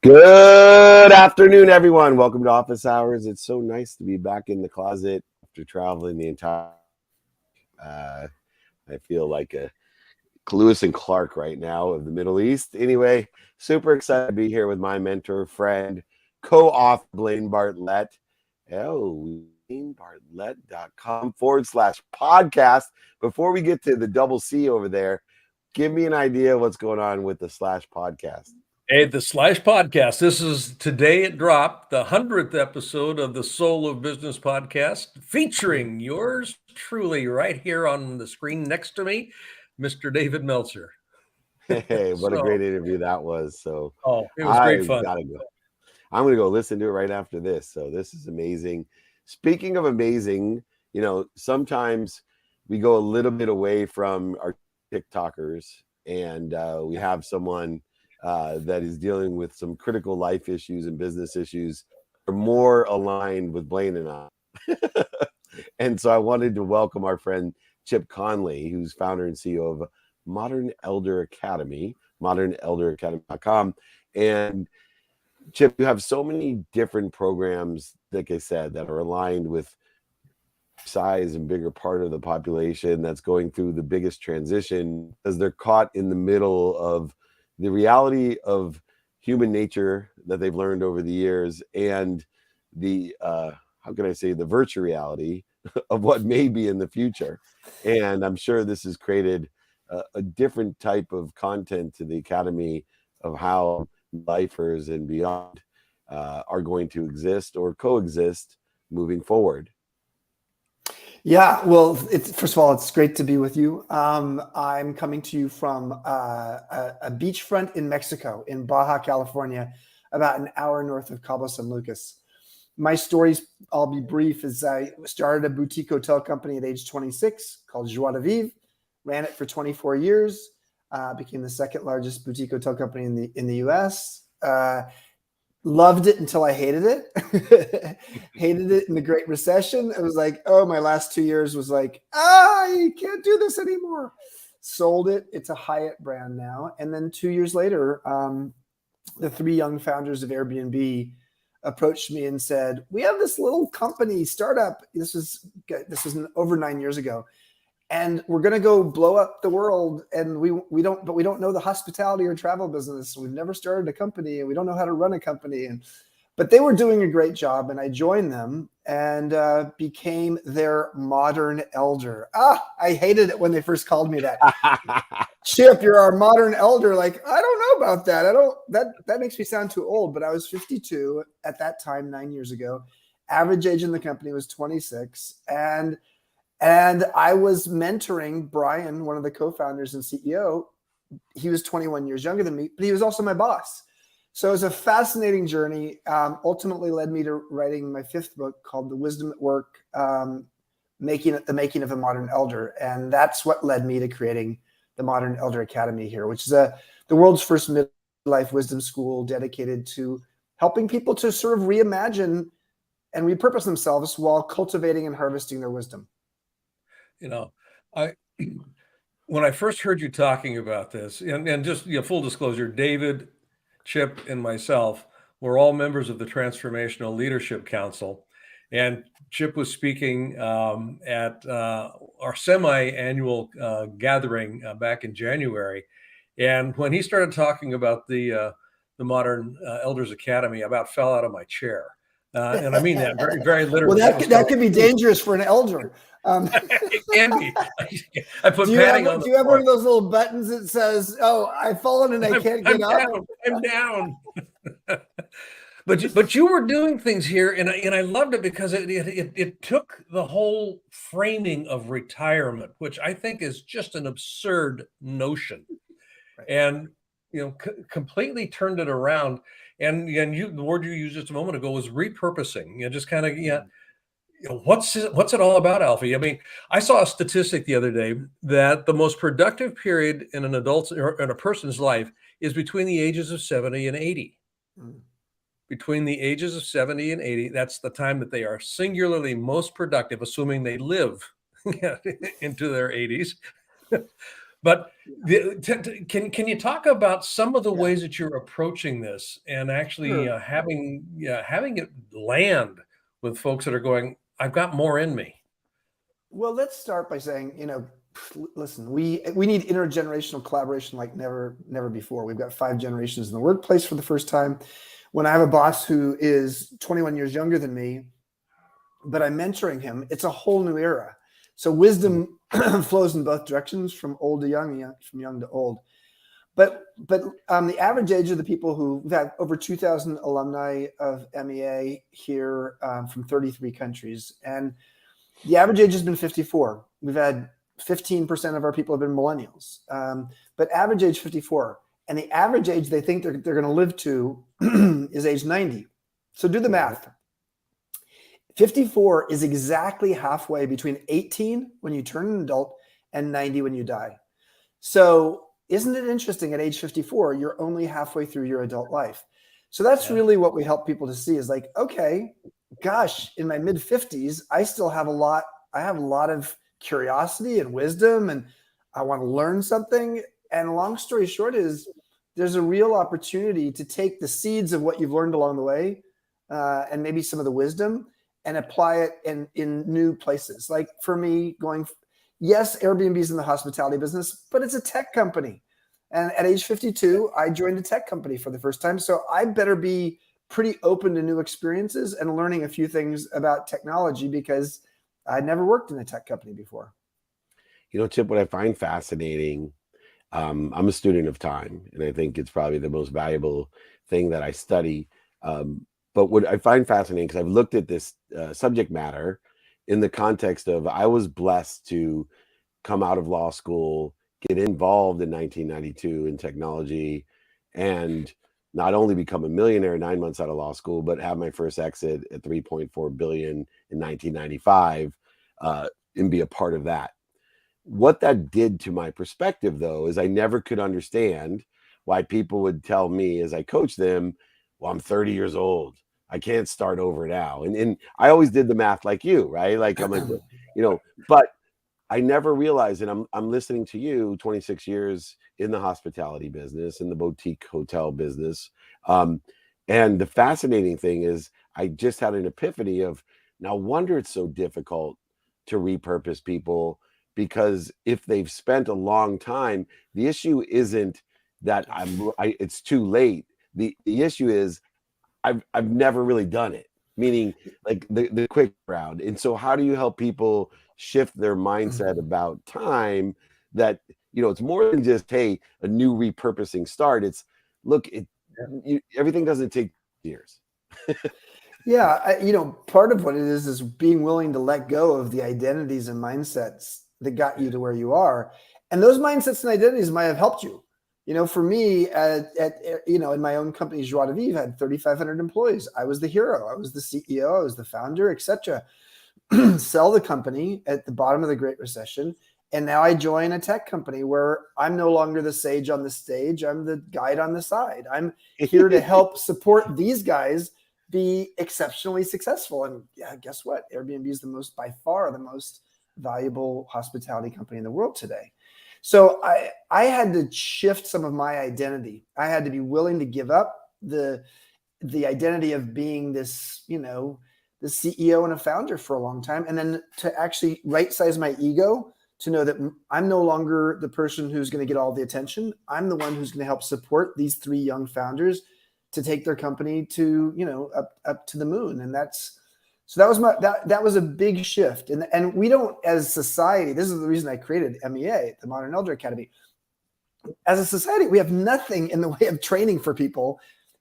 Good afternoon, everyone. Welcome to Office Hours. It's so nice to be back in the closet after traveling the entire. Uh, I feel like a Lewis and Clark right now of the Middle East. Anyway, super excited to be here with my mentor, friend, co-author Blaine Bartlett. Oh, BlaineBartlett.com/podcast. Before we get to the double C over there, give me an idea what's going on with the slash podcast. Hey, the Slash Podcast. This is today it dropped, the 100th episode of the Soul of Business podcast, featuring yours truly right here on the screen next to me, Mr. David Meltzer. Hey, what a great interview that was. So It was great I've fun. got to go. I'm going to go listen to it right after this. So this is amazing. Speaking of amazing, sometimes we go a little bit away from our TikTokers and we have someone that is dealing with some critical life issues and business issues are more aligned with Blaine and I. And so I wanted to welcome our friend Chip Conley, who's founder and CEO of Modern Elder Academy, modernelderacademy.com. And Chip, you have so many different programs, like I said, that are aligned with size and bigger part of the population that's going through the biggest transition as they're caught in the middle of the reality of human nature that they've learned over the years and the how can I say the virtual reality of what may be in the future. And I'm sure this has created a different type of content to the Academy of how lifers and beyond are going to exist or coexist moving forward. Yeah, well, first of all, it's great to be with you. I'm coming to you from a beachfront in Mexico, in Baja, California, about an hour north of Cabo San Lucas. My stories, I'll be brief, is I started a boutique hotel company at age 26 called Joie de Vivre, ran it for 24 years, became the second largest boutique hotel company in the U.S., loved it until I hated it. Hated it in the Great Recession. It was like, oh, my last 2 years was like, I can't do this anymore. Sold it. It's a Hyatt brand now. And then 2 years later, the three young founders of Airbnb approached me and said, we have this little company startup. This was over 9 years ago. And we're going to go blow up the world. And we don't know the hospitality or travel business. We've never started a company and we don't know how to run a company. But they were doing a great job. And I joined them and became their modern elder. I hated it when they first called me that. Chip, you're our modern elder. Like, I don't know about that. That makes me sound too old, but I was 52 at that time, 9 years ago. Average age in the company was 26. And I was mentoring Bryan, one of the co-founders and CEO. He was 21 years younger than me, but he was also my boss. So it was a fascinating journey. Ultimately led me to writing my fifth book called The Wisdom at Work, the Making of a Modern Elder. And that's what led me to creating the Modern Elder Academy here, which is the world's first midlife wisdom school dedicated to helping people to sort of reimagine and repurpose themselves while cultivating and harvesting their wisdom. When I first heard you talking about this, and just full disclosure, David, Chip, and myself were all members of the Transformational Leadership Council. And Chip was speaking at our semi-annual gathering back in January. And when he started talking about the Modern Elders Academy, I about fell out of my chair. And I mean that very, very literally. Well, that could be dangerous for an elder. It can be. I put do you have one of those little buttons that says, "Oh, I've fallen and I can't get up"? I'm down. But you were doing things here, and I loved it because it took the whole framing of retirement, which I think is just an absurd notion, right. And completely turned it around. And the word you used just a moment ago was repurposing. Just kind of what's it all about, Alfie? I mean, I saw a statistic the other day that the most productive period in an adult's or in a person's life is between the ages of 70 and 80. Mm. Between the ages of 70 and 80, that's the time that they are singularly most productive, assuming they live into their 80s. But can you talk about some of the ways that you're approaching this and actually having it land with folks that are going, I've got more in me? Well, let's start by saying, listen, we need intergenerational collaboration like never before. We've got 5 generations in the workplace for the first time. When I have a boss who is 21 years younger than me, but I'm mentoring him, it's a whole new era. So wisdom flows in both directions, from old to young, from young to old. But the average age of the people we've had over 2,000 alumni of MEA here from 33 countries, and the average age has been 54. We've had 15% of our people have been millennials, but average age 54, and the average age they think they're going to live to is age 90. So do the math. 54 is exactly halfway between 18 when you turn an adult and 90 when you die. So isn't it interesting, at age 54, you're only halfway through your adult life. So that's really what we help people to see, is like, okay, gosh, in my mid 50s, I still have a lot of curiosity and wisdom, and I want to learn something. And long story short is there's a real opportunity to take the seeds of what you've learned along the way and maybe some of the wisdom and apply it in new places. Like for me, yes, Airbnb's in the hospitality business, but it's a tech company. And at age 52, I joined a tech company for the first time. So I better be pretty open to new experiences and learning a few things about technology, because I'd never worked in a tech company before. Chip, what I find fascinating, I'm a student of time, and I think it's probably the most valuable thing that I study. But what I find fascinating, because I've looked at this subject matter in the context of, I was blessed to come out of law school, get involved in 1992 in technology, and not only become a millionaire 9 months out of law school, but have my first exit at 3.4 billion in 1995 and be a part of that. What that did to my perspective, though, is I never could understand why people would tell me as I coach them, well, I'm 30 years old, I can't start over now. And I always did the math like you, right? Like I'm like, but I never realized, and I'm listening to you, 26 years in the hospitality business, in the boutique hotel business. And the fascinating thing is, I just had an epiphany of, no wonder it's so difficult to repurpose people, because if they've spent a long time, the issue isn't that it's too late. The issue is I've never really done it, meaning like the quick round. And so how do you help people shift their mindset about time, that it's more than just, hey, a new repurposing start. It's, look, everything doesn't take years. Part of what it is being willing to let go of the identities and mindsets that got you to where you are, and those mindsets and identities might have helped you. For me, in my own company, Joie de Vivre had 3,500 employees. I was the hero. I was the CEO. I was the founder, etc. Sell the company at the bottom of the Great Recession. And now I join a tech company where I'm no longer the sage on the stage. I'm the guide on the side. I'm here to help support these guys be exceptionally successful. And guess what? Airbnb is by far the most valuable hospitality company in the world today. So I had to shift some of my identity. I had to be willing to give up the identity of being this, the CEO and a founder for a long time, and then to actually right size my ego to know that I'm no longer the person who's going to get all the attention. I'm the one who's going to help support these 3 young founders to take their company to, up to the moon. And that was a big shift. And we don't, as society, this is the reason I created MEA, the Modern Elder Academy. As a society, we have nothing in the way of training for people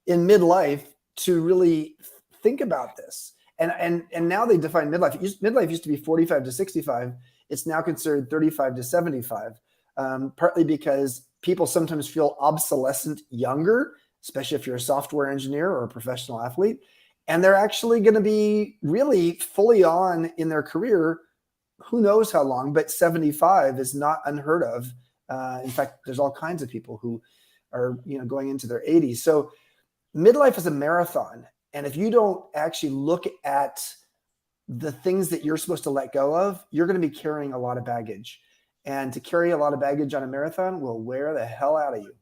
in midlife to really think about this. And now they define midlife. Midlife used to be 45 to 65. It's now considered 35 to 75, partly because people sometimes feel obsolescent younger, especially if you're a software engineer or a professional athlete. And they're actually going to be really fully on in their career, who knows how long, but 75 is not unheard of. In fact, there's all kinds of people who are going into their 80s. So midlife is a marathon. And if you don't actually look at the things that you're supposed to let go of, you're going to be carrying a lot of baggage. And to carry a lot of baggage on a marathon will wear the hell out of you.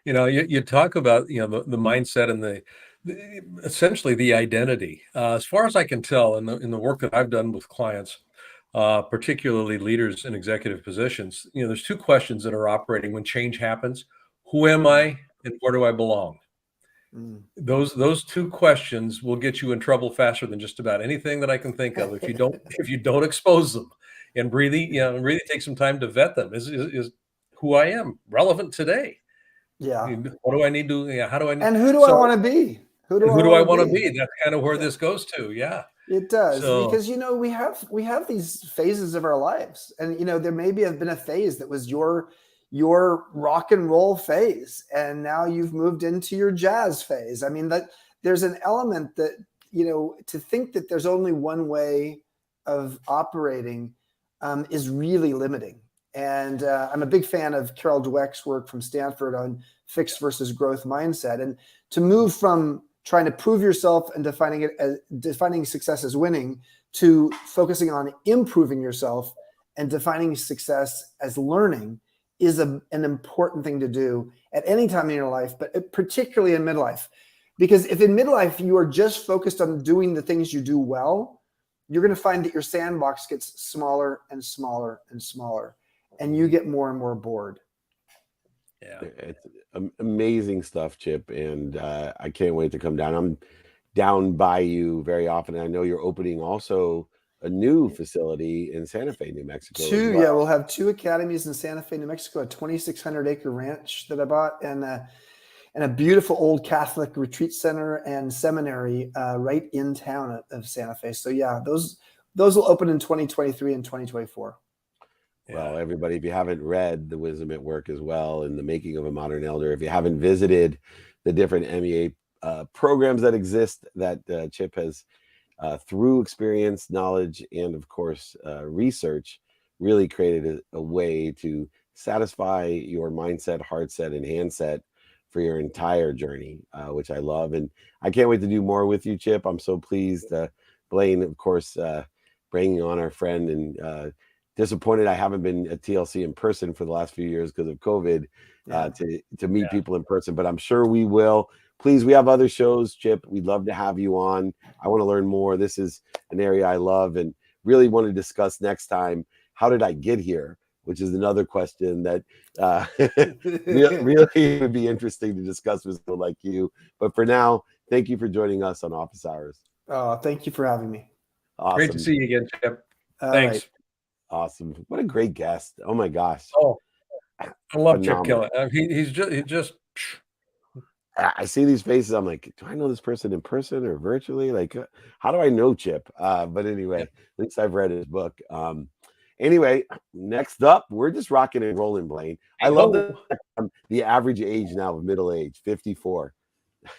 Yeah. You talk about, the mindset and essentially the identity. As far as I can tell, in the work that I've done with clients, particularly leaders in executive positions, there's two questions that are operating when change happens. Who am I and where do I belong? Mm. Those two questions will get you in trouble faster than just about anything that I can think of if you don't expose them and really take some time to vet them. Is who I am relevant today? Yeah. What do I need to? How do I need? And who do I So want to be? Who do I who do I want want to to be? be? That's kind of where Yeah. this goes to. Yeah. It does, So because we have these phases of our lives, and there maybe have been a phase that was your rock and roll phase, and now you've moved into your jazz phase. I mean, that there's an element that to think that there's only one way of operating is really limiting. And I'm a big fan of Carol Dweck's work from Stanford on fixed versus growth mindset, and to move from trying to prove yourself and defining success as winning to focusing on improving yourself and defining success as learning is an important thing to do at any time in your life, but particularly in midlife. Because if in midlife you are just focused on doing the things you do well, you're going to find that your sandbox gets smaller and smaller and smaller, and you get more and more bored. yeah, It's amazing stuff, Chip, and I can't wait to come down. I'm down by you very often. I know you're opening also a new facility in Santa Fe, New Mexico as well. Yeah, we'll have 2 academies in Santa Fe, New Mexico, a 2,600-acre ranch that I bought, and a beautiful old Catholic retreat center and seminary right in town of Santa Fe. So yeah, those will open in 2023 and 2024. Well, everybody, if you haven't read The Wisdom at Work as well, and The Making of a Modern Elder, if you haven't visited the different MEA programs that exist that Chip has, through experience, knowledge, and of course, research, really created a way to satisfy your mindset, heart set, and handset for your entire journey, which I love. And I can't wait to do more with you, Chip. I'm so pleased. Blaine, of course, bringing on our friend, and disappointed I haven't been at TLC in person for the last few years because of COVID, to meet people in person, but I'm sure we will. Please, we have other shows, Chip. We'd love to have you on. I want to learn more. This is an area I love and really want to discuss next time. How did I get here? Which is another question that really would be interesting to discuss with someone like you. But for now, thank you for joining us on Office Hours. Oh, thank you for having me. Awesome. Great to see you again, Chip. All Thanks. right. Awesome. What a great guest. Oh my gosh. Oh, I love Phenomenal. Chip Killen. He just. I see these faces. I'm like, do I know this person in person or virtually? Like, how do I know Chip? But anyway, at least I've read his book. Anyway, next up, we're just rocking and rolling, Blaine. I love the average age now of middle age, 54.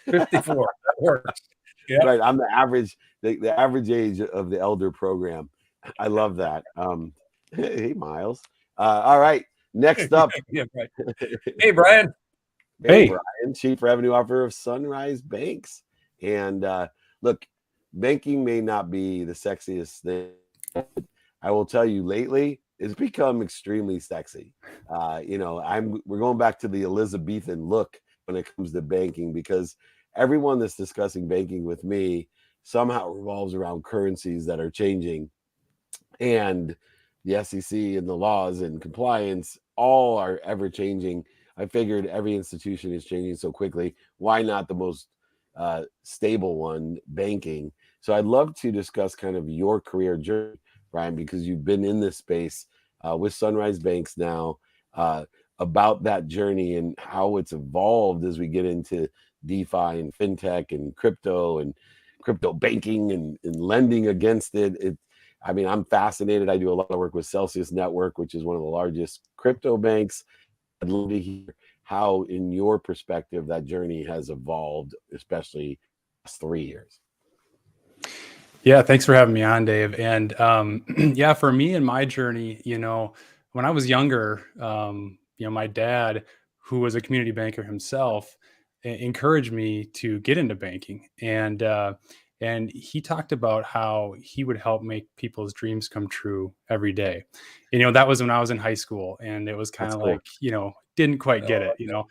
54. That works. Yeah. Right. I'm the average age of the elder program. I love that. Hey, Miles. All right. Next up. Yeah, right. Hey, Bryan. Hey, Bryan, Chief Revenue Officer of Sunrise Banks. And look, banking may not be the sexiest thing. I will tell you, lately, it's become extremely sexy. We're going back to the Elizabethan look when it comes to banking, because everyone that's discussing banking with me somehow revolves around currencies that are changing, and the SEC and the laws and compliance all are ever changing. I figured every institution is changing so quickly. Why not the most stable one, banking? So I'd love to discuss kind of your career journey, Bryan, because you've been in this space with Sunrise Banks now, about that journey and how it's evolved as we get into DeFi and fintech and crypto banking and lending against it. I'm fascinated. I do a lot of work with Celsius Network, which is one of the largest crypto banks. I'd love to hear how, in your perspective, that journey has evolved, especially the last 3 years. Yeah, thanks for having me on, Dave. And yeah, for me and my journey, when I was younger, my dad, who was a community banker himself, encouraged me to get into banking. And And he talked about how he would help make people's dreams come true every day. And, that was when I was in high school, and it was kind That's of cool. like, didn't quite get it, Oh,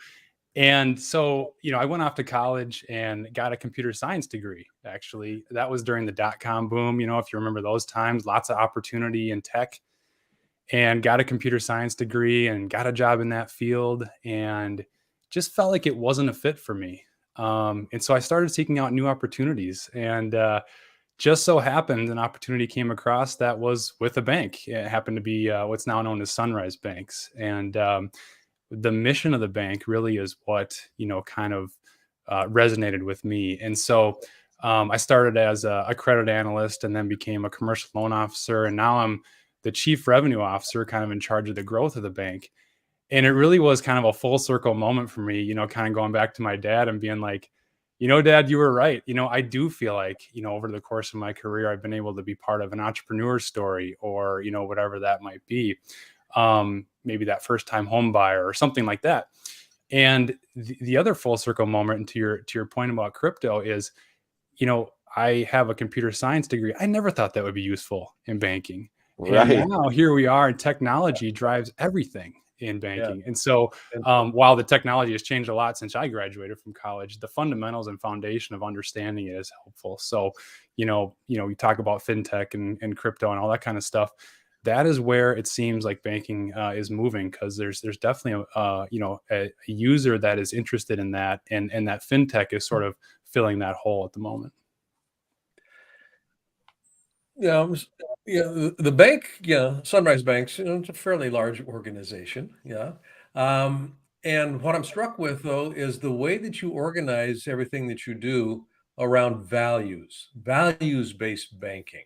And so, I went off to college and got a computer science degree. Actually, that was during the dot-com boom. If you remember those times, lots of opportunity in tech, and got a computer science degree and got a job in that field, and just felt like it wasn't a fit for me. And so I started seeking out new opportunities, and just so happened an opportunity came across that was with a bank. It happened to be what's now known as Sunrise Banks. And the mission of the bank really is what, kind of resonated with me. And so I started as a credit analyst, and then became a commercial loan officer. And now I'm the chief revenue officer, kind of in charge of the growth of the bank. And it really was kind of a full circle moment for me, kind of going back to my dad and being like, Dad, you were right. I do feel like, over the course of my career, I've been able to be part of an entrepreneur story, or, whatever that might be. Maybe that first time home buyer or something like that. And the other full circle moment, and to your point about crypto, is, I have a computer science degree. I never thought that would be useful in banking. And Right. now here we are, and technology drives everything in banking. yeah. And so while the technology has changed a lot since I graduated from college, the fundamentals and foundation of understanding it is helpful. So, we talk about fintech and crypto and all that kind of stuff. That is where it seems like banking is moving, because there's definitely a user that is interested in that, and that fintech is sort of filling that hole at the moment. Yeah, the bank, Sunrise Banks, it's a fairly large organization. Yeah. And what I'm struck with, though, is the way that you organize everything that you do around values-based banking.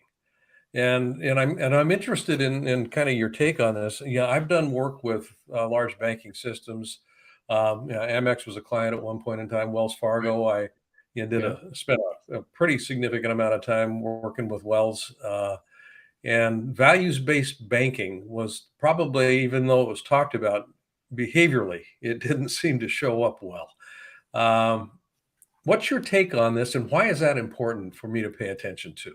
And I'm interested in kind of your take on this. Yeah, I've done work with large banking systems. Amex was a client at one point in time. Wells Fargo, I spent a pretty significant amount of time working with Wells. And values-based banking was probably, even though it was talked about behaviorally, it didn't seem to show up well. What's your take on this, and why is that important for me to pay attention to?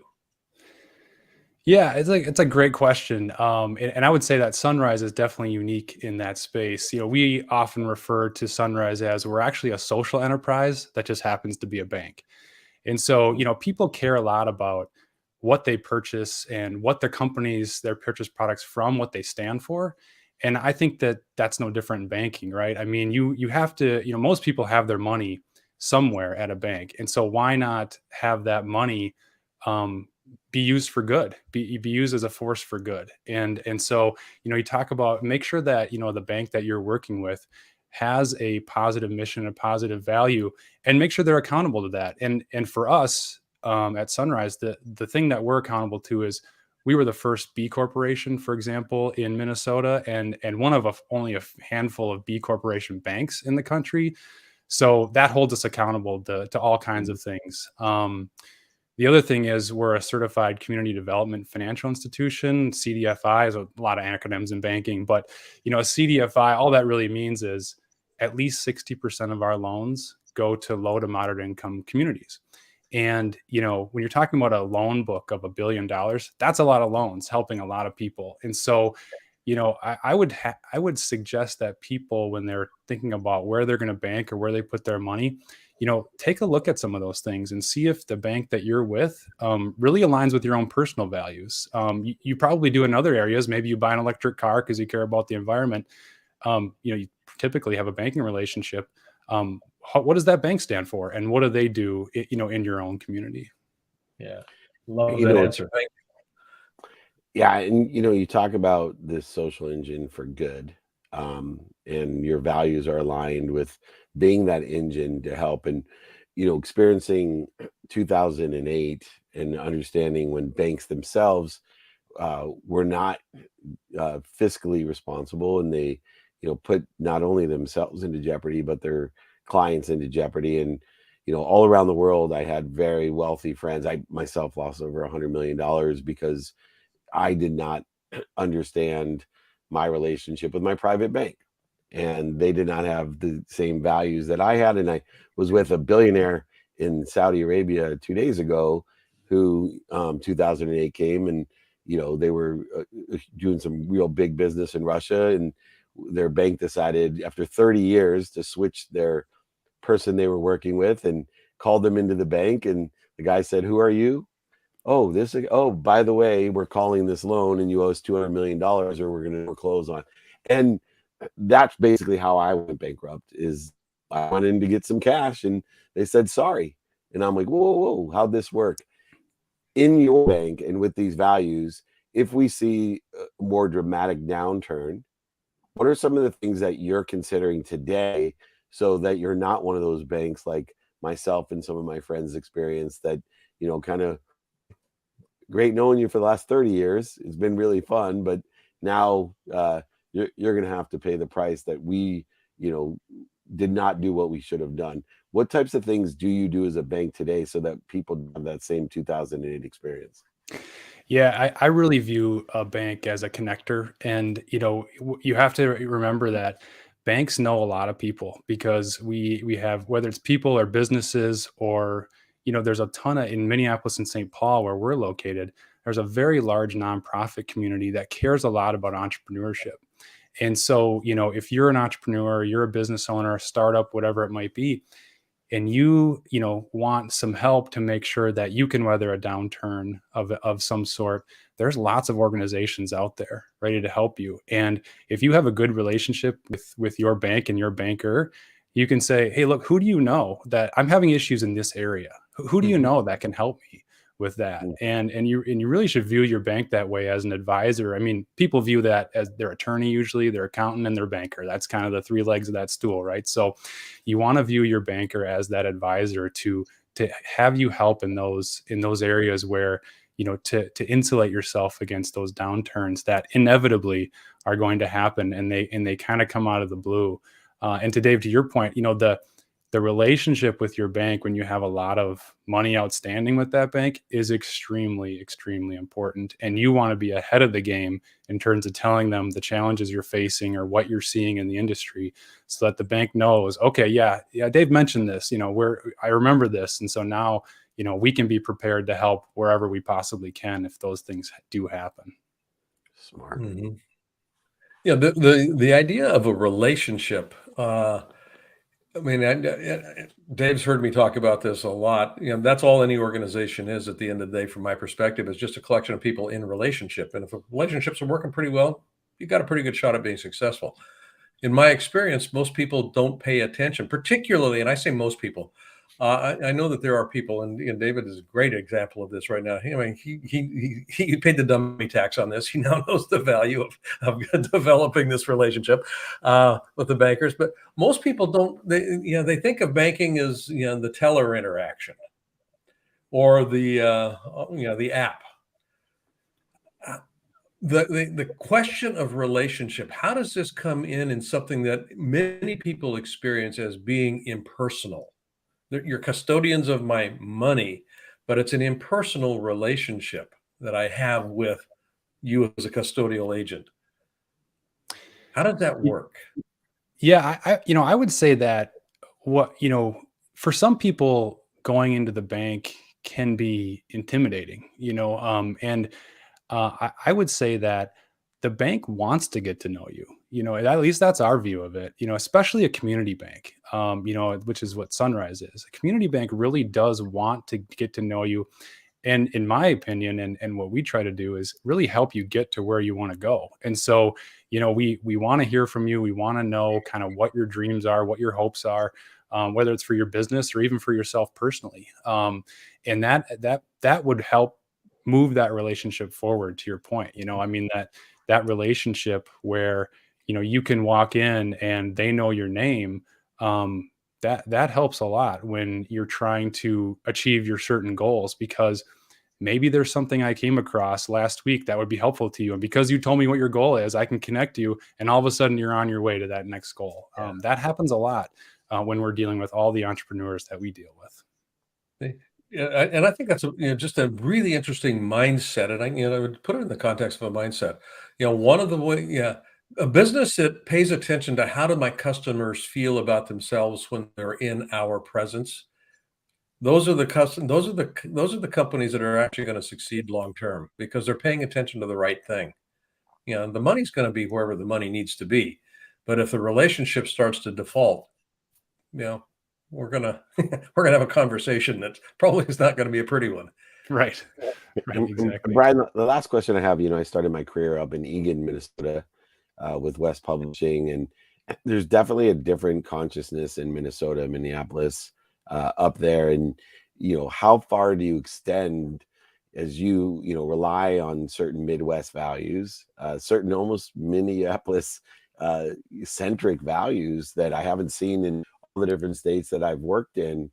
Yeah, it's a great question. And I would say that Sunrise is definitely unique in that space. We often refer to Sunrise as, we're actually a social enterprise that just happens to be a bank. And so, people care a lot about what they purchase and what their purchase products from, what they stand for. And I think that that's no different in banking, right? I mean, you have to, most people have their money somewhere at a bank. And so why not have that money be used for good, be used as a force for good? And so, you talk about, make sure that, the bank that you're working with has a positive mission, a positive value, and make sure they're accountable to that. And for us at Sunrise, the thing that we're accountable to is, we were the first B corporation, for example, in Minnesota, and one of only a handful of B corporation banks in the country. So that holds us accountable to all kinds of things. The other thing is, we're a certified community development financial institution. CDFI is a lot of acronyms in banking, but a CDFI, all that really means is at least 60% of our loans go to low to moderate income communities. And, when you're talking about a loan book of $1 billion, that's a lot of loans helping a lot of people. And so, I would suggest that people, when they're thinking about where they're going to bank or where they put their money, take a look at some of those things and see if the bank that you're with really aligns with your own personal values. You probably do in other areas. Maybe you buy an electric car because you care about the environment. You typically have a banking relationship. What does that bank stand for, and what do they do, in your own community? Yeah, love You that know, answer. Thank Yeah, and you talk about this social engine for good, and your values are aligned with being that engine to help. And experiencing 2008 and understanding when banks themselves were not fiscally responsible, and they put not only themselves into jeopardy but their clients into jeopardy. And all around the world, I had very wealthy friends. I myself lost over $100 million because I did not understand my relationship with my private bank, and they did not have the same values that I had. And I was with a billionaire in Saudi Arabia 2 days ago, who 2008 came, and they were doing some real big business in Russia, and their bank decided after 30 years to switch their person they were working with and called them into the bank. And the guy said, "Who are you?" Oh, by the way, we're calling this loan and you owe us $200 million or we're going to foreclose on. And that's basically how I went bankrupt. Is I went in to get some cash and they said sorry. And I'm like, whoa, whoa, how'd this work? In your bank and with these values, if we see a more dramatic downturn, what are some of the things that you're considering today so that you're not one of those banks like myself and some of my friends experience that, kind of great knowing you for the last 30 years. It's been really fun, but now you're going to have to pay the price that we, did not do what we should have done. What types of things do you do as a bank today so that people have that same 2008 experience? Yeah, I really view a bank as a connector. And, you have to remember that banks know a lot of people because we have, whether it's people or businesses or, there's a ton of, in Minneapolis and St. Paul, where we're located, there's a very large nonprofit community that cares a lot about entrepreneurship. And so, if you're an entrepreneur, you're a business owner, a startup, whatever it might be, and you want some help to make sure that you can weather a downturn of some sort, there's lots of organizations out there ready to help you. And if you have a good relationship with your bank and your banker, you can say, hey, look, who do you know that I'm having issues in this area? Who do you know that can help me with that? And you really should view your bank that way as an advisor. I mean, people view that as their attorney, usually their accountant and their banker. That's kind of the three legs of that stool, right? So you want to view your banker as that advisor to have you help in those areas where, to insulate yourself against those downturns that inevitably are going to happen, and they kind of come out of the blue. And to Dave, to your point, the relationship with your bank when you have a lot of money outstanding with that bank is extremely, extremely important. And you want to be ahead of the game in terms of telling them the challenges you're facing or what you're seeing in the industry, so that the bank knows, okay, yeah, Dave mentioned this, I remember this. And so now, we can be prepared to help wherever we possibly can if those things do happen. Smart. Mm-hmm. Yeah, the idea of a relationship, I mean, Dave's heard me talk about this a lot. That's all any organization is at the end of the day, from my perspective, is just a collection of people in relationship. And if relationships are working pretty well, you've got a pretty good shot at being successful. In my experience, most people don't pay attention, particularly, and I say most people. I know that there are people, and David is a great example of this right now. I mean, he paid the dummy tax on this. He now knows the value of developing this relationship with the bankers. But most people don't. They think of banking as the teller interaction or the app. The question of relationship, how does this come in something that many people experience as being impersonal? You're custodians of my money, but it's an impersonal relationship that I have with you as a custodial agent. How does that work? Yeah, I would say that for some people, going into the bank can be intimidating, and I would say that the bank wants to get to know you, at least that's our view of it, especially a community bank, which is what Sunrise is. A community bank really does want to get to know you. And in my opinion, and what we try to do is really help you get to where you want to go. And so, we want to hear from you. We want to know kind of what your dreams are, what your hopes are, whether it's for your business or even for yourself personally. And that would help move that relationship forward, to your point. I mean, that relationship where, you can walk in and they know your name, that helps a lot when you're trying to achieve your certain goals, because maybe there's something I came across last week that would be helpful to you. And because you told me what your goal is, I can connect you. And all of a sudden you're on your way to that next goal. That happens a lot when we're dealing with all the entrepreneurs that we deal with. Yeah, and I think that's just a really interesting mindset. And I would put it in the context of a mindset. One of the way, a business that pays attention to how do my customers feel about themselves when they're in our presence those are the companies that are actually going to succeed long term, because they're paying attention to the right thing. You know, the money's going to be wherever the money needs to be, but if the relationship starts to default, you know, we're gonna have a conversation that probably is not going to be a pretty one. Right. Right. Exactly. Bryan, the last question I have, I started my career up in Eagan, Minnesota, with West Publishing, and there's definitely a different consciousness in Minnesota, Minneapolis, up there. And how far do you extend as you rely on certain Midwest values, certain almost Minneapolis centric values that I haven't seen in all the different states that I've worked in?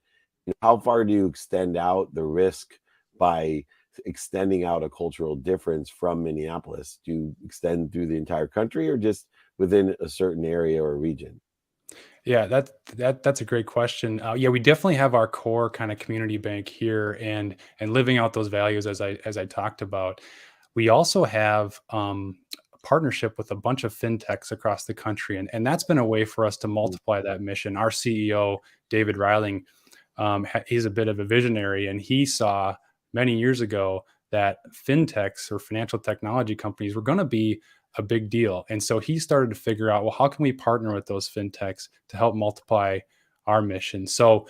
How far do you extend out the risk by extending out a cultural difference from Minneapolis? Do you extend through the entire country or just within a certain area or region? Yeah, that's a great question. Yeah, we definitely have our core kind of community bank here, and living out those values as I talked about. We also have a partnership with a bunch of fintechs across the country, and that's been a way for us to multiply that mission. Our CEO, David Reiling, he's a bit of a visionary, and he saw many years ago that fintechs or financial technology companies were going to be a big deal. And so he started to figure out, well, how can we partner with those fintechs to help multiply our mission? So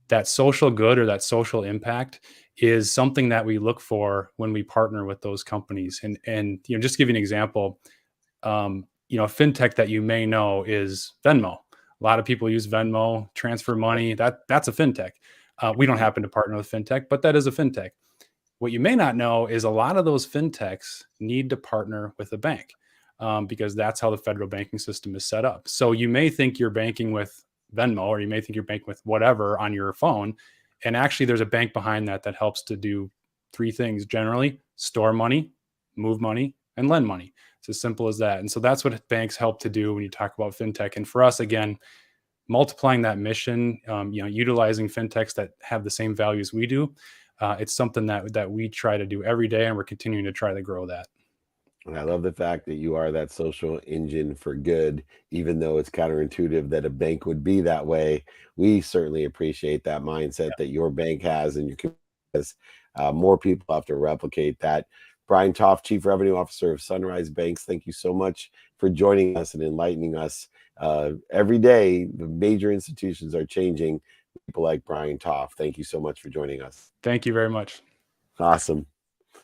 that social good or that social impact is something that we look for when we partner with those companies. And just to give you an example, a fintech that you may know is Venmo. A lot of people use Venmo, transfer money. That's a fintech. We don't happen to partner with fintech, but that is a fintech. What you may not know is a lot of those fintechs need to partner with a bank, because that's how the federal banking system is set up. So you may think you're banking with Venmo, or you may think you're banking with whatever on your phone. And actually there's a bank behind that helps to do three things generally: store money, move money, and lend money. It's as simple as that. And so that's what banks help to do when you talk about fintech. And for us, again, multiplying that mission, utilizing fintechs that have the same values we do, it's something that we try to do every day, and we're continuing to try to grow that. And I love the fact that you are that social engine for good, even though it's counterintuitive that a bank would be that way. We certainly appreciate that mindset that your bank has, and your community has. More people have to replicate that. Bryan Toft, Chief Revenue Officer of Sunrise Banks, thank you so much for joining us and enlightening us. Every day, the major institutions are changing. People like Bryan Toft, thank you so much for joining us. Thank you very much. Awesome.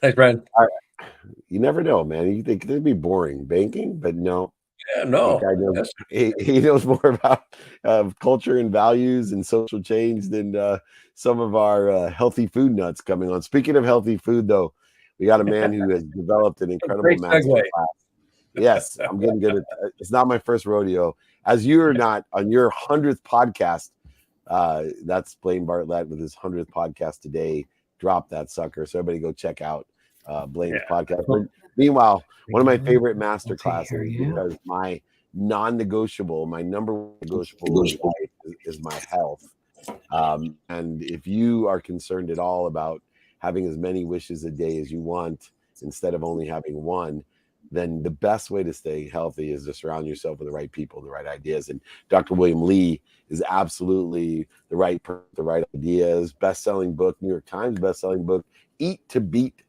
Thanks, Bryan. All right. You never know, man. You think it'd be boring banking, but no. Yeah, no. He knows more about culture and values and social change than some of our healthy food nuts coming on. Speaking of healthy food, though, we got a man who has developed an incredible master class. Yes, I'm getting good at it's not my first rodeo. As you're not on your 100th podcast, that's Blaine Bartlett with his 100th podcast today. Drop that sucker. So everybody go check out Blaine's podcast. But meanwhile, one of my favorite master classes, because my non-negotiable, my number one negotiable in life is my health. And if you are concerned at all about having as many wishes a day as you want instead of only having one, then the best way to stay healthy is to surround yourself with the right people and the right ideas. And Dr. William Li is absolutely the right ideas. Best-selling book, New York Times best-selling book, Eat to Beat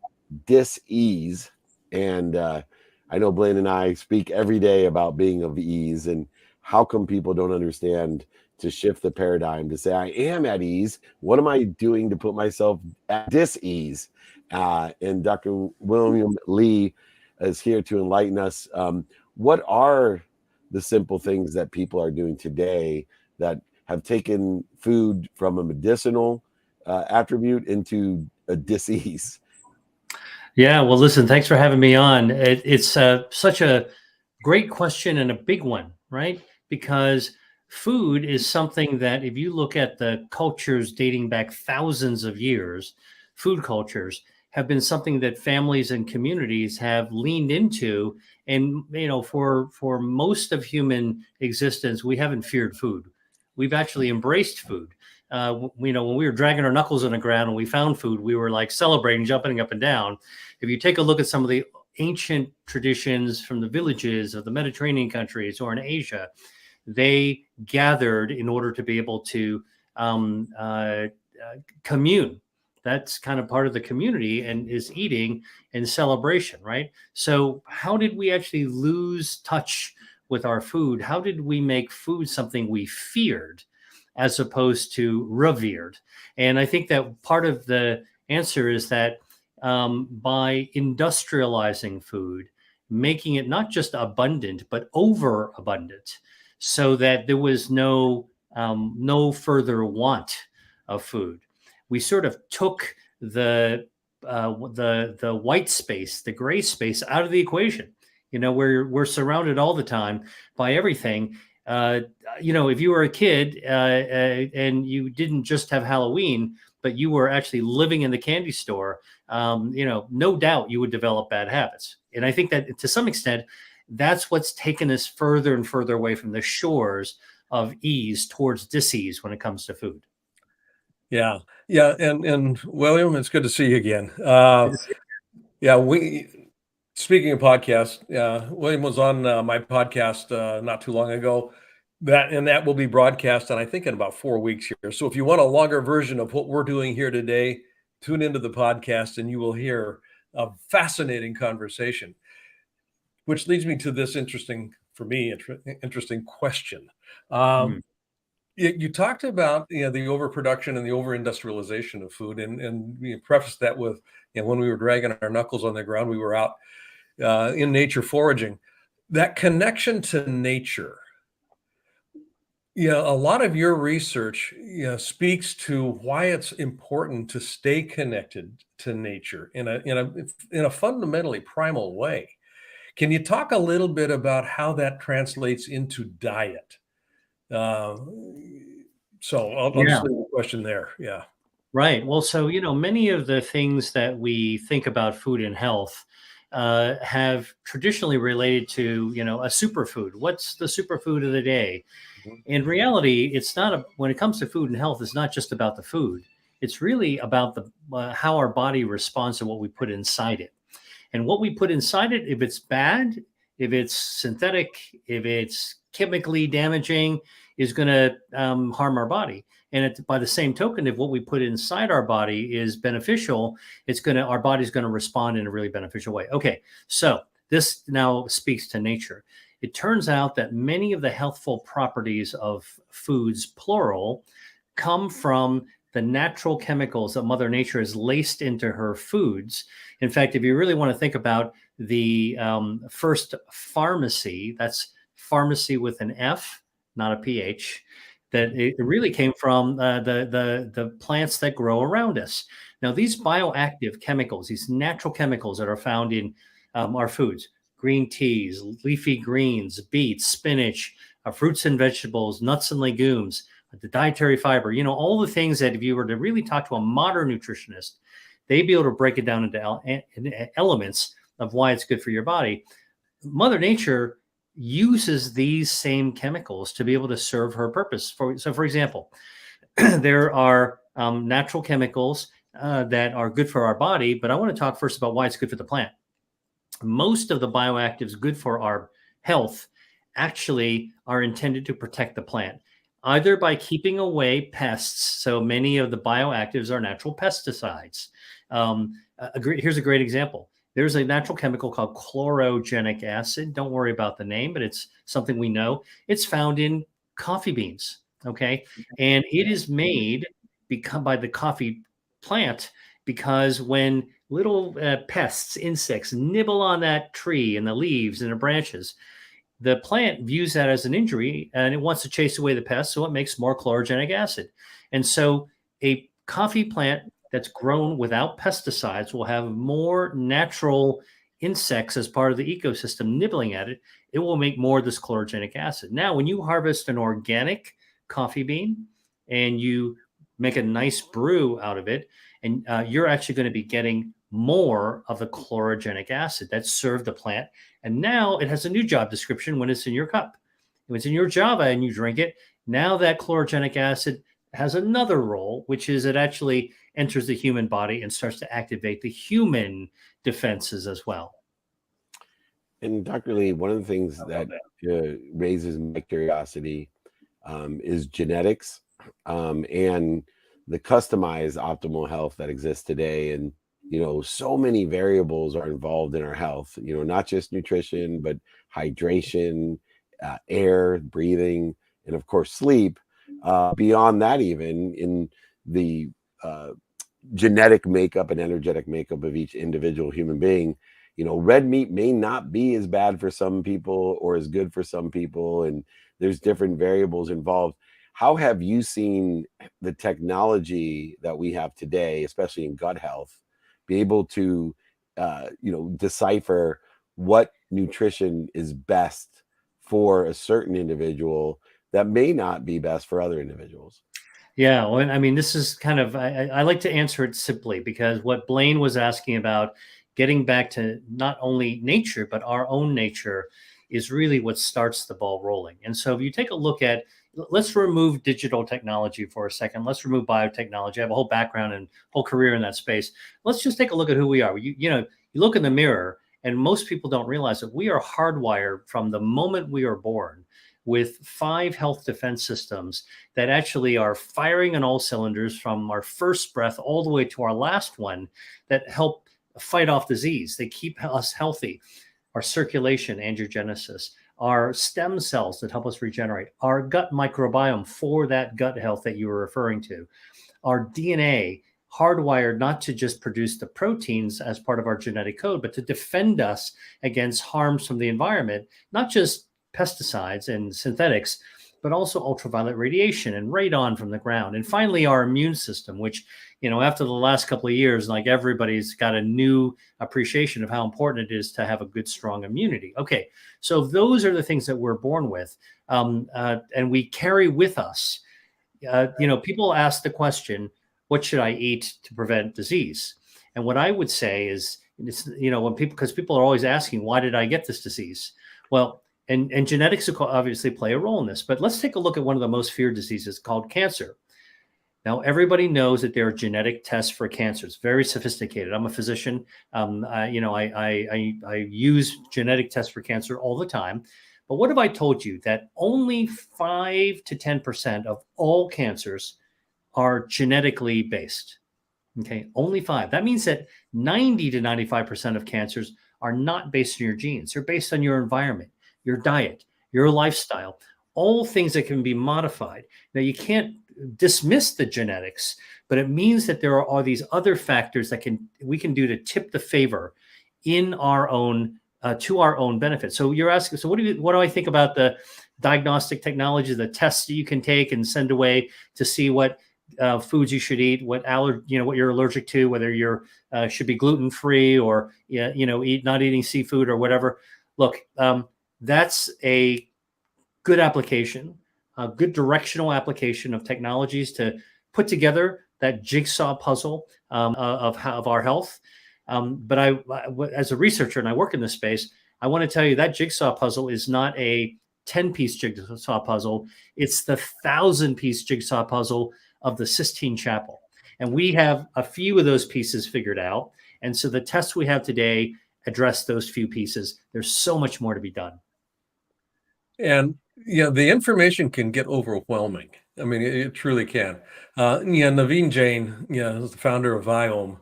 Dis-ease. And I know Blaine and I speak every day about being of ease, and how come people don't understand to shift the paradigm to say, I am at ease. What am I doing to put myself at dis-ease? And Dr. William Li is here to enlighten us. What are the simple things that people are doing today that have taken food from a medicinal attribute into a dis-ease? Yeah, well, listen, thanks for having me on. It's such a great question and a big one, right? Because food is something that, if you look at the cultures dating back thousands of years, food cultures have been something that families and communities have leaned into. And, for most of human existence, we haven't feared food. We've actually embraced food. When we were dragging our knuckles on the ground and we found food, we were like celebrating, jumping up and down. If you take a look at some of the ancient traditions from the villages of the Mediterranean countries or in Asia, they gathered in order to be able to commune. That's kind of part of the community and is eating and celebration, right? So how did we actually lose touch with our food? How did we make food something we feared as opposed to revered? And I think that part of the answer is that by industrializing food, making it not just abundant, but overabundant, so that there was no further want of food. We sort of took the white space, the gray space out of the equation. You know, we're surrounded all the time by everything. You know, if you were a kid and you didn't just have Halloween, but you were actually living in the candy store, you know, no doubt you would develop bad habits. And I think that to some extent, that's what's taken us further and further away from the shores of ease towards dis-ease when it comes to food. Yeah. Yeah. And William, it's good to see you again. Yeah, speaking of podcasts, William was on my podcast not too long ago. That will be broadcast, and I think in about 4 weeks here. So if you want a longer version of what we're doing here today, tune into the podcast, and you will hear a fascinating conversation. Which leads me to this interesting question. You talked about the overproduction and the overindustrialization of food, and you prefaced that with when we were dragging our knuckles on the ground, we were out in nature foraging. That connection to nature. A lot of your research speaks to why it's important to stay connected to nature in a fundamentally primal way. Can you talk a little bit about how that translates into diet? So I'll just leave the question there. Yeah. Right. Well, so, many of the things that we think about food and health have traditionally related to, a superfood. What's the superfood of the day? In reality, it's not when it comes to food and health, it's not just about the food. It's really about how our body responds to what we put inside it. And what we put inside it, if it's bad, if it's synthetic, if it's chemically damaging, is going to harm our body. And by the same token, if what we put inside our body is beneficial, our body's going to respond in a really beneficial way. Okay, so this now speaks to nature. It turns out that many of the healthful properties of foods, plural, come from the natural chemicals that Mother Nature has laced into her foods. In fact, if you really want to think about the first pharmacy, that's pharmacy with an F, not a PH, that it really came from the plants that grow around us. Now, these bioactive chemicals, these natural chemicals that are found in our foods, green teas, leafy greens, beets, spinach, fruits and vegetables, nuts and legumes, the dietary fiber, all the things that if you were to really talk to a modern nutritionist, they'd be able to break it down into elements of why it's good for your body. Mother Nature uses these same chemicals to be able to serve her purpose. For example, there are natural chemicals that are good for our body, but I want to talk first about why it's good for the plant. Most of the bioactives good for our health actually are intended to protect the plant, either by keeping away pests. So many of the bioactives are natural pesticides. Here's a great example. There's a natural chemical called chlorogenic acid. Don't worry about the name, but it's something we know. It's found in coffee beans, okay? And it is made by the coffee plant because when little pests, insects nibble on that tree and the leaves and the branches, the plant views that as an injury and it wants to chase away the pests, so it makes more chlorogenic acid. And so a coffee plant that's grown without pesticides will have more natural insects as part of the ecosystem nibbling at it. It will make more of this chlorogenic acid. Now, when you harvest an organic coffee bean and you make a nice brew out of it, and you're actually going to be getting more of the chlorogenic acid that served the plant. And now it has a new job description when it's in your cup. If it's in your Java and you drink it, now that chlorogenic acid has another role, which is it actually enters the human body and starts to activate the human defenses as well. And Dr. Lee, one of the things that raises my curiosity is genetics and the customized optimal health that exists today. And, so many variables are involved in our health, not just nutrition, but hydration, air, breathing, and of course, sleep. Beyond that, even in the genetic makeup and energetic makeup of each individual human being, red meat may not be as bad for some people or as good for some people. And there's different variables involved. How have you seen the technology that we have today, especially in gut health, be able to, decipher what nutrition is best for a certain individual that may not be best for other individuals? Yeah, well, I mean, this is kind of, I like to answer it simply because what Blaine was asking about, getting back to not only nature, but our own nature is really what starts the ball rolling. And so if you take a look at, let's remove digital technology for a second. Let's remove biotechnology. I have a whole background and whole career in that space. Let's just take a look at who we are. You look in the mirror, and most people don't realize that we are hardwired from the moment we are born with 5 health defense systems that actually are firing on all cylinders from our first breath all the way to our last one that help fight off disease. They keep us healthy. Our circulation, angiogenesis, our stem cells that help us regenerate, our gut microbiome for that gut health that you were referring to, our DNA hardwired not to just produce the proteins as part of our genetic code, but to defend us against harms from the environment, not just pesticides and synthetics, but also ultraviolet radiation and radon from the ground. And finally, our immune system, which, after the last couple of years, like everybody's got a new appreciation of how important it is to have a good, strong immunity. Okay, so those are the things that we're born with, and we carry with us. People ask the question, what should I eat to prevent disease? And what I would say is, because people are always asking, why did I get this disease? Well, and genetics obviously play a role in this, but let's take a look at one of the most feared diseases called cancer. Now, everybody knows that there are genetic tests for cancer. It's very sophisticated. I'm a physician. I use genetic tests for cancer all the time. But what if I told you that only 5 to 10% of all cancers are genetically based? Okay, only 5. That means that 90 to 95% of cancers are not based on your genes. They're based on your environment, your diet, your lifestyle, all things that can be modified. Now, you can't dismiss the genetics, but it means that there are these other factors that we can do to tip the favor in our own to our own benefit. So you're asking, so what do I think about the diagnostic technology, the tests that you can take and send away to see what foods you should eat, what you're allergic to, whether you're should be gluten free or not eating seafood or whatever. Look, that's a good application, a good directional application of technologies to put together that jigsaw puzzle of our health. But as a researcher, and I work in this space, I want to tell you that jigsaw puzzle is not a 10-piece jigsaw puzzle. It's the 1,000-piece jigsaw puzzle of the Sistine Chapel. And we have a few of those pieces figured out. And so the tests we have today address those few pieces. There's so much more to be done. And the information can get overwhelming. I mean, it truly can. Naveen Jain, is the founder of Viome.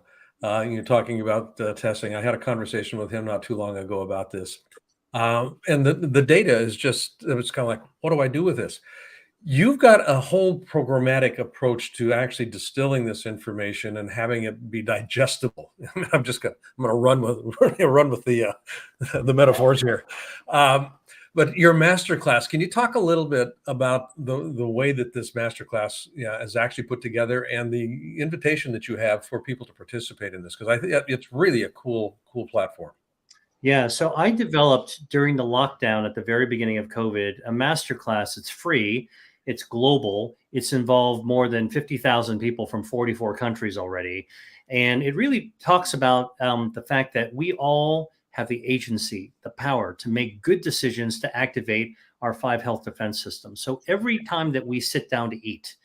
Talking about testing. I had a conversation with him not too long ago about this. And the data is it's kind of like, what do I do with this? You've got a whole programmatic approach to actually distilling this information and having it be digestible. I mean, I'm going to run with the metaphors here. But your masterclass, can you talk a little bit about the way that this masterclass is actually put together and the invitation that you have for people to participate in this? Because I think it's really a cool platform. Yeah, so I developed during the lockdown at the very beginning of COVID a masterclass. It's free. It's global. It's involved more than 50,000 people from 44 countries already. And it really talks about the fact that we all have the agency, the power to make good decisions to activate our 5 health defense systems. So every time that we sit down to eat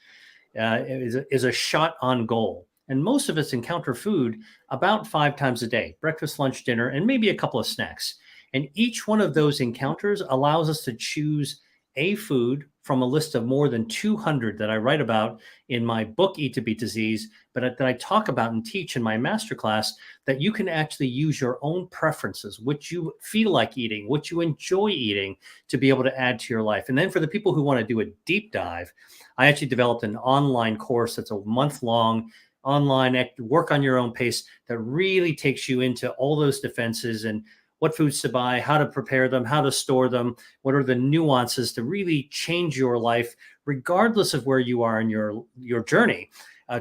is a shot on goal. And most of us encounter food about 5 times a day, breakfast, lunch, dinner, and maybe a couple of snacks. And each one of those encounters allows us to choose a food from a list of more than 200 that I write about in my book, Eat to Beat Disease, but that I talk about and teach in my masterclass, that you can actually use your own preferences, what you feel like eating, what you enjoy eating, to be able to add to your life. And then for the people who want to do a deep dive, I actually developed an online course that's a month-long online work on your own pace that really takes you into all those defenses and what foods to buy, how to prepare them, how to store them, what are the nuances to really change your life, regardless of where you are in your journey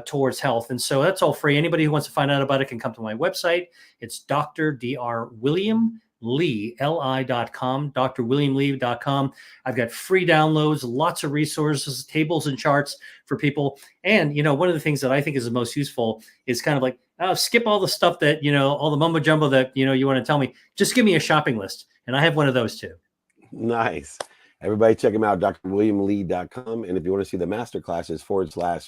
towards health. And so that's all free. Anybody who wants to find out about it can come to my website. It's drwilliamlee.com, drwilliamlee.com. I've got free downloads, lots of resources, tables and charts for people. And, one of the things that I think is the most useful is kind of like, skip all the stuff that, all the mumbo jumbo that, you want to tell me. Just give me a shopping list. And I have one of those too. Nice. Everybody check him out, drwilliamlee.com. And if you want to see the masterclasses,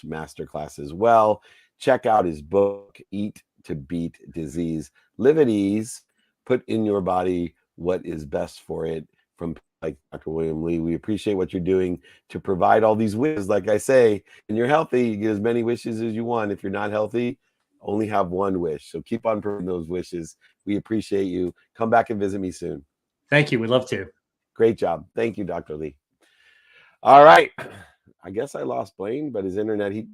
/masterclass as well, check out his book, Eat to Beat Disease. Live at ease, put in your body what is best for it, from like Dr. William Lee. We appreciate what you're doing to provide all these wishes. Like I say, when you're healthy, you get as many wishes as you want. If you're not healthy, only have one wish. So keep on providing those wishes. We appreciate you. Come back and visit me soon. Thank you. We'd love to. Great job. Thank you, Dr. Lee. All right. I guess I lost Blaine, but his internet, he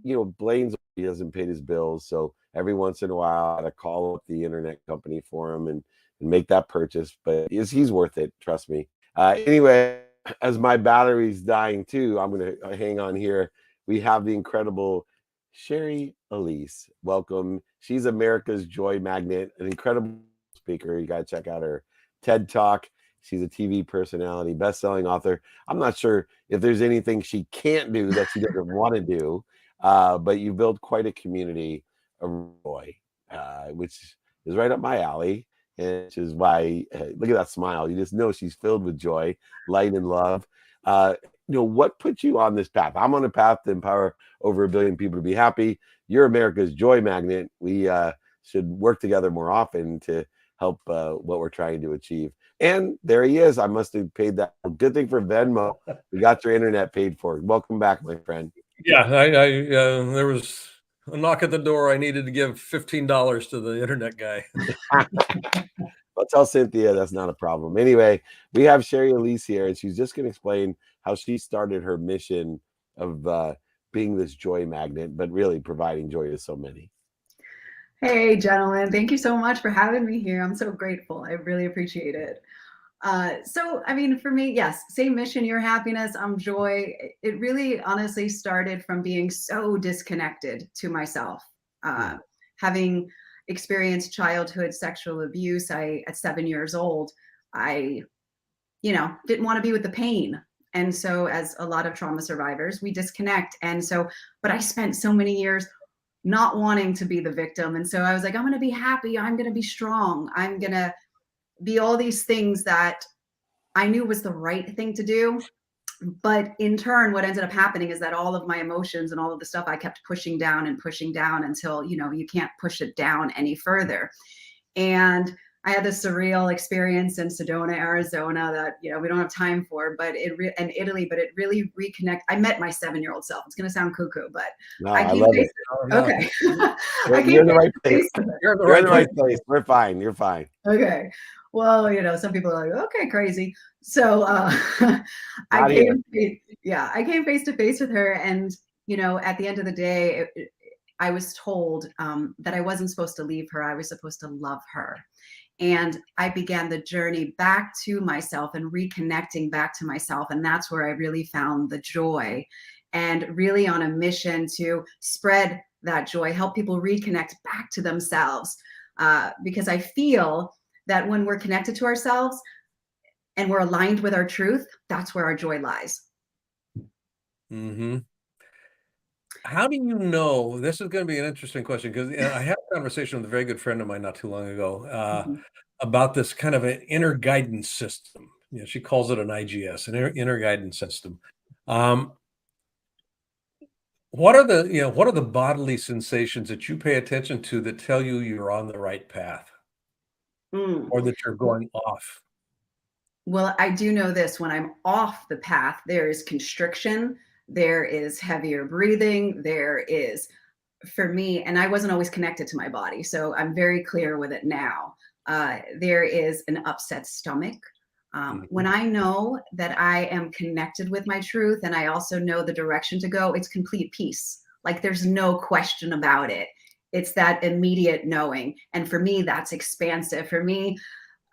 hasn't paid his bills. So every once in a while, I had to call up the internet company for him and make that purchase. But he's worth it. Trust me. Anyway, as my battery's dying too, I'm going to hang on here. We have the incredible Shari Alyse. Welcome. She's America's Joy Magnet, an incredible speaker. You got to check out her TED Talk. She's a TV personality, best-selling author. I'm not sure if there's anything she can't do that she doesn't want to do, but you built quite a community of joy, which is right up my alley, and which is why, look at that smile. You just know she's filled with joy, light, and love. What put you on this path? I'm on a path to empower over 1 billion people to be happy. You're America's Joy Magnet. We should work together more often to help what we're trying to achieve. And there he is. I must have paid that. Good thing for Venmo. We got your internet paid for. Welcome back, my friend. Yeah, there was a knock at the door. I needed to give $15 to the internet guy. I'll tell Cynthia that's not a problem. Anyway, we have Shari Alyse here, and she's just going to explain how she started her mission of being this joy magnet, but really providing joy to so many. Hey, gentlemen. Thank you so much for having me here. I'm so grateful. I really appreciate it. For me, yes, same mission, your happiness, I'm joy. It really honestly started from being so disconnected to myself. Having experienced childhood sexual abuse, at 7 years old, I, didn't want to be with the pain. And so as a lot of trauma survivors, we disconnect. But I spent so many years not wanting to be the victim. And so I was like, I'm going to be happy. I'm going to be strong. I'm going to be all these things that I knew was the right thing to do. But in turn, what ended up happening is that all of my emotions and all of the stuff I kept pushing down until, you can't push it down any further. And I had this surreal experience in Sedona, Arizona that, we don't have time for, but it really reconnect. I met my 7-year-old self. It's going to sound cuckoo, but No, I love it. Okay. You're in the right place. You're in the right place. We're fine. You're fine. Okay. Well, some people are like, okay, crazy. So I came face to face with her. And, at the end of the day, I was told that I wasn't supposed to leave her. I was supposed to love her. And I began the journey back to myself and reconnecting back to myself. And that's where I really found the joy, and really on a mission to spread that joy, help people reconnect back to themselves. Because I feel that when we're connected to ourselves and we're aligned with our truth, that's where our joy lies. Mm-hmm. How do you know? This is going to be an interesting question, because I had a conversation with a very good friend of mine not too long ago about this kind of an inner guidance system. She calls it an IGS, an inner guidance system. What are the bodily sensations that you pay attention to that tell you you're on the right path, or that you're going off? Well, I do know this: when I'm off the path, there is constriction, there is heavier breathing, there is, for me, and I wasn't always connected to my body, so I'm very clear with it now. There is an upset stomach. When I know that I am connected with my truth and I also know the direction to go, it's complete peace. Like there's no question about it. It's that immediate knowing. And for me, that's expansive. For me,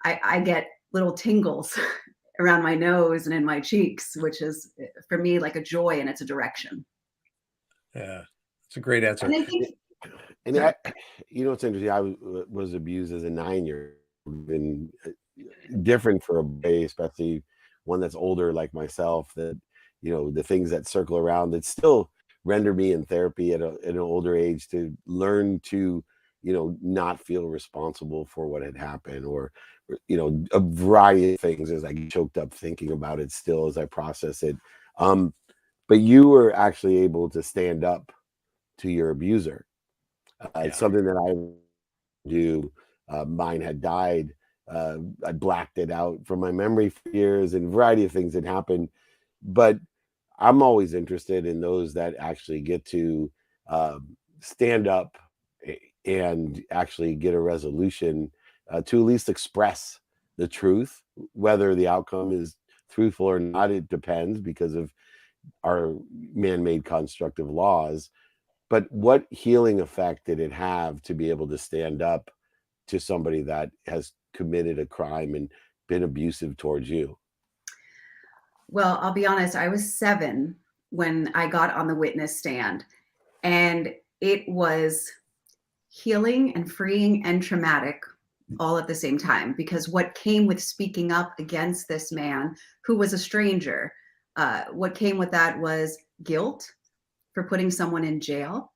I get little tingles around my nose and in my cheeks, which is for me like a joy, and it's a direction. Yeah, it's a great answer. And I think, And I, you know, it's interesting. I was abused as a 9-year-old, and different for a boy, especially one that's older like myself. That, you know, the things that circle around that still render me in therapy at an older age to learn to, you know, not feel responsible for what had happened, or you know, a variety of things as I get choked up thinking about it still as I process it. But you were actually able to stand up to your abuser. It's something that I do. Mine had died. I blacked it out from my memory for years, and a variety of things had happened. But I'm always interested in those that actually get to stand up and actually get a resolution, to at least express the truth. Whether the outcome is truthful or not, it depends because of our man-made construct of laws. But what healing effect did it have to be able to stand up to somebody that has committed a crime and been abusive towards you? well, I'll be honest, I was 7 when I got on the witness stand, and it was healing and freeing and traumatic all at the same time, because what came with speaking up against this man who was a stranger, what came with that was guilt for putting someone in jail.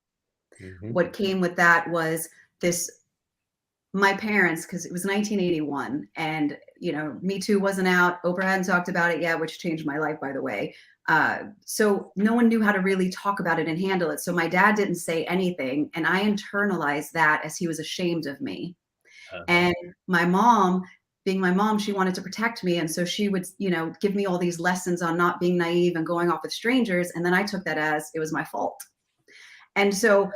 What came with that was this, my parents, because it was 1981, and you know, Me Too wasn't out, Oprah hadn't talked about it yet, which changed my life, by the way. So no one knew how to really talk about it and handle it. So my dad didn't say anything, and I internalized that as he was ashamed of me. And my mom, being my mom, she wanted to protect me, and so she would, you know, give me all these lessons on not being naive and going off with strangers, and then I took that as it was my fault. And so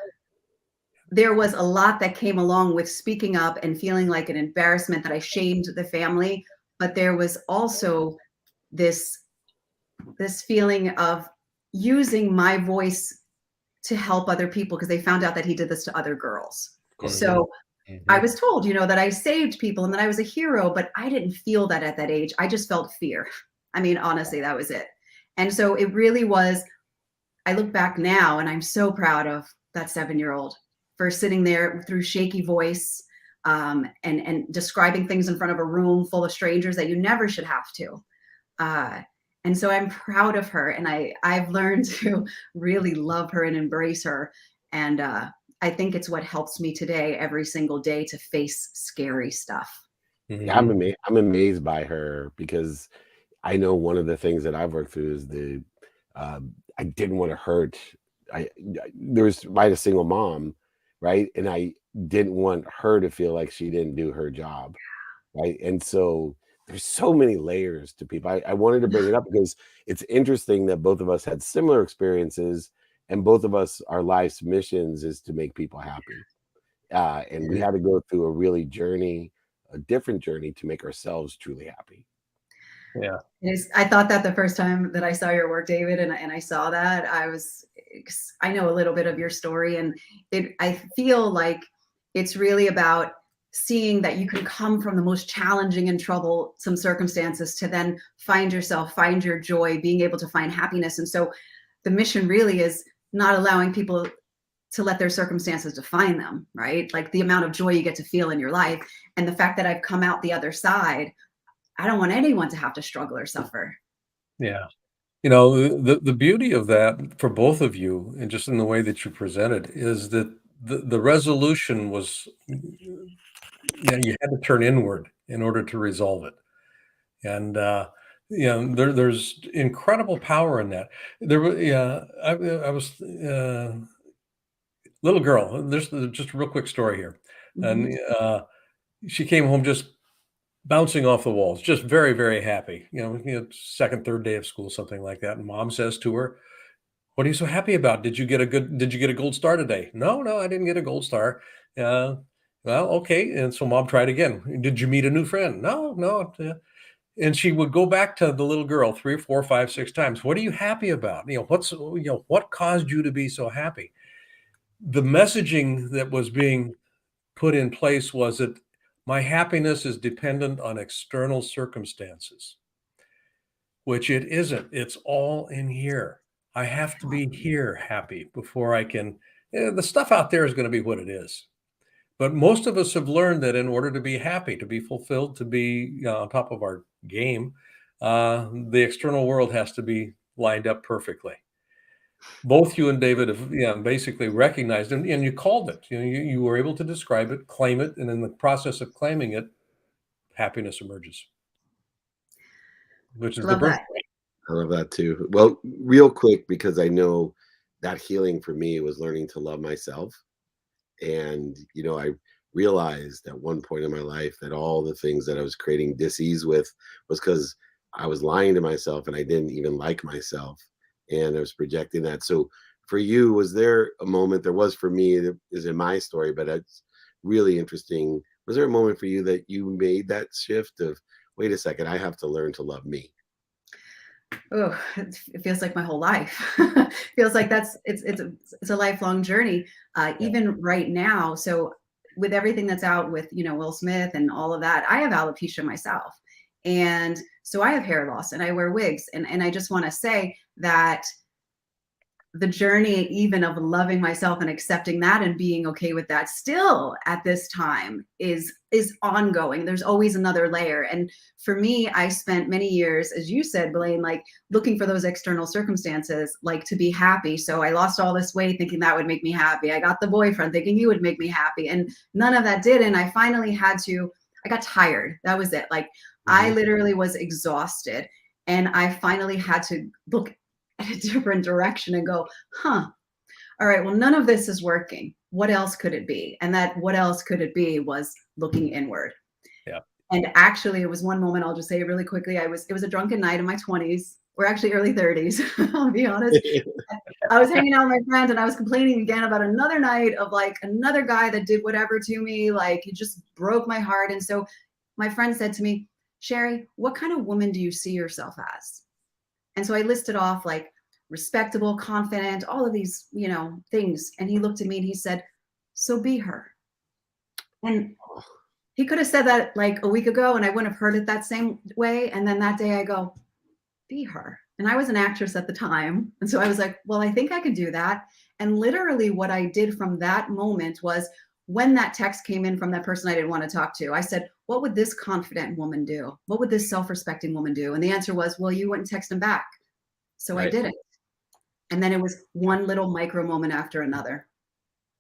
there was a lot that came along with speaking up and feeling like an embarrassment that I shamed the family, but there was also this feeling of using my voice to help other people, because they found out that he did this to other girls. So I was told, you know, that I saved people and that I was a hero, but I didn't feel that at that age. I just felt fear. I mean, honestly, that was it. And so it really was, I look back now and I'm so proud of that 7-year-old for sitting there through shaky voice, and describing things in front of a room full of strangers that you never should have to. And so I'm proud of her, and I've learned to really love her and embrace her. And I think it's what helps me today, every single day, to face scary stuff. Yeah, I'm amazed by her, because I know one of the things that I've worked through is I didn't want to hurt. I had a single mom, right? And I didn't want her to feel like she didn't do her job, right? And so there's so many layers to people. I wanted to bring it up because it's interesting that both of us had similar experiences, and both of us, our life's missions is to make people happy. And we had to go through a different journey to make ourselves truly happy. Yeah. I thought that the first time that I saw your work, David, and I saw that, I know a little bit of your story, and I feel like it's really about seeing that you can come from the most challenging and troublesome circumstances to then find yourself, find your joy, being able to find happiness. And so the mission really is not allowing people to let their circumstances define them, right? Like the amount of joy you get to feel in your life, and the fact that I've come out the other side. I don't want anyone to have to struggle or suffer. Yeah. You know, the beauty of that for both of you, and just in the way that you presented, is that the resolution was, you know, you had to turn inward in order to resolve it. And you know, there's incredible power in that. There was, yeah, I was little girl. There's just a real quick story here, and she came home just bouncing off the walls, just very, very happy. Second, third day of school, something like that. And mom says to her, "What are you so happy about? Did you get a gold star today?" "No, no, I didn't get a gold star." Uh, well, okay. And so mom tried again. "Did you meet a new friend?" "No, no." And she would go back to the little girl 3, 4, 5, 6 times. "What are you happy about? What caused you to be so happy?" The messaging that was being put in place was that my happiness is dependent on external circumstances, which it isn't. It's all in here. I have to be here happy before I can. The stuff out there is going to be what it is. But most of us have learned that in order to be happy, to be fulfilled, to be on top of our game, the external world has to be lined up perfectly. Both you and David have basically recognized, and you called it. You were able to describe it, claim it, and in the process of claiming it, happiness emerges, which is the Love that. birthright. I love that too. Well, real quick, because I know that healing for me was learning to love myself. And, I realized at one point in my life that all the things that I was creating dis-ease with was because I was lying to myself and I didn't even like myself. And I was projecting that. So for you, was there a moment? There was for me, it is in my story, but it's really interesting. Was there a moment for you that you made that shift of, wait a second, I have to learn to love me? Oh, it feels like my whole life. Feels like it's a lifelong journey. Even right now. So with everything that's out with, Will Smith and all of that, I have alopecia myself. And so I have hair loss and I wear wigs. And I just want to say that the journey even of loving myself and accepting that and being okay with that still at this time is ongoing. There's always another layer. And for me, I spent many years, as you said, Blaine, like looking for those external circumstances, like to be happy. So I lost all this weight thinking that would make me happy. I got the boyfriend thinking he would make me happy. And none of that did. And I finally I got tired. That was it. Like I literally was exhausted. And I finally had to look at a different direction and go, all right, well, none of this is working. What else could it be? And that what else could it be was looking inward. Yeah. And actually, it was one moment, I'll just say it really quickly. It was a drunken night in my 20s, or actually early 30s, I'll be honest. I was hanging out with my friend and I was complaining again about another night of like another guy that did whatever to me. Like it just broke my heart. And so my friend said to me, "Shari, what kind of woman do you see yourself as?" And so I listed off like respectable, confident, all of these, things. And he looked at me and he said, "So be her." And he could have said that like a week ago and I wouldn't have heard it that same way. And then that day I go, "Be her." And I was an actress at the time. And so I was like, well, I think I could do that. And literally what I did from that moment was when that text came in from that person I didn't want to talk to, I said, what would this confident woman do? What would this self-respecting woman do? And the answer was, well, you wouldn't text him back. So I didn't. And then it was one little micro moment after another.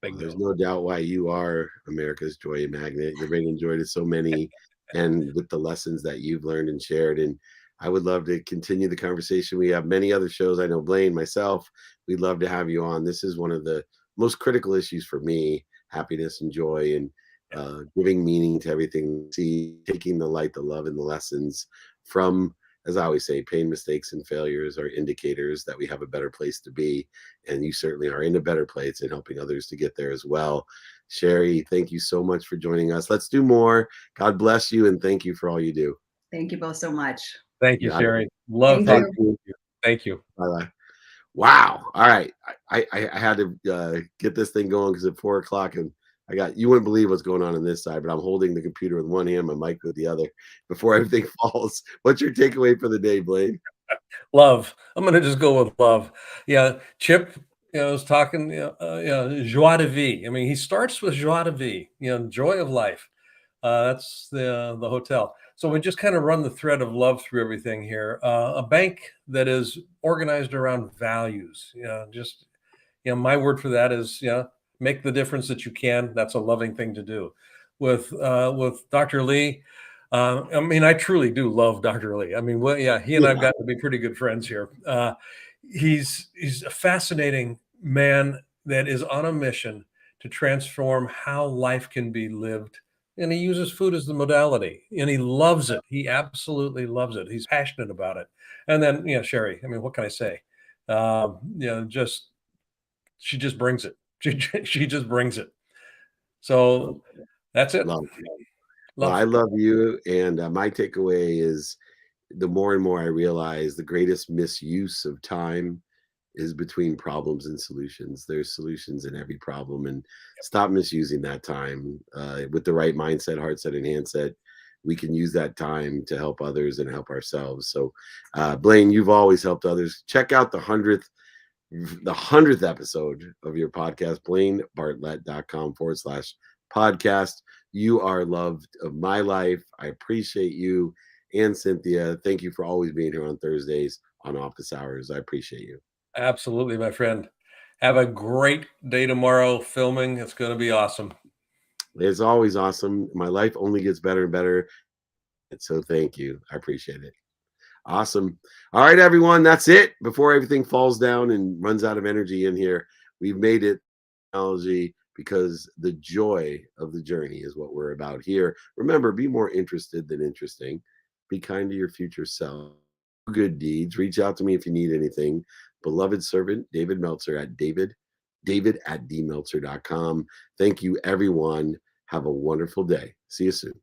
There's no doubt why you are America's Joy Magnet. You're bringing joy to so many, and with the lessons that you've learned and shared. And I would love to continue the conversation. We have many other shows. I know Blaine, myself, we'd love to have you on. This is one of the most critical issues for me, happiness and joy, and giving meaning to everything. See, taking the light, the love, and the lessons from, as I always say, pain, mistakes, and failures are indicators that we have a better place to be. And you certainly are in a better place and helping others to get there as well. Shari, thank you so much for joining us. Let's do more. God bless you, and thank you for all you do. Thank you both so much. Thank you, Shari. Love Thank talking with you. Thank you. Bye-bye. Wow. All right. I had to get this thing going because at 4 o'clock and you wouldn't believe what's going on this side, but I'm holding the computer with one hand, my mic with the other before everything falls. What's your takeaway for the day, Blaine? Love. I'm going to just go with love. Yeah. Chip, was talking, joie de vie. I mean, he starts with joie de vie, joy of life. That's the hotel. So we just kind of run the thread of love through everything here. A bank that is organized around values. My word for that is, make the difference that you can. That's a loving thing to do. With Dr. Lee, I truly do love Dr. Lee. I mean, he and I've gotten to be pretty good friends here. He's a fascinating man that is on a mission to transform how life can be lived and he uses food as the modality, and he loves it. He absolutely loves it. He's passionate about it. And then, Shari, I mean, what can I say? She just brings it. She just brings it. So that's it. Love. Well, I love you. And my takeaway is the more and more I realize the greatest misuse of time is between problems and solutions. There's solutions in every problem, and stop misusing that time. With the right mindset, heart set, and handset, we can use that time to help others and help ourselves. So, Blaine, you've always helped others. Check out the 100th episode of your podcast, BlaineBartlett.com/podcast. You are loved of my life. I appreciate you. And Cynthia, thank you for always being here on Thursdays on office hours. I appreciate you. Absolutely, my friend. Have a great day tomorrow filming. It's going to be awesome. It's always awesome. My life only gets better and better. So thank you. I appreciate it. Awesome. All right, everyone. That's it. Before everything falls down and runs out of energy in here, we've made it technology because the joy of the journey is what we're about here. Remember, be more interested than interesting. Be kind to your future self. Good deeds. Reach out to me if you need anything. Beloved servant, David Meltzer at david@dmeltzer.com. Thank you, everyone. Have a wonderful day. See you soon.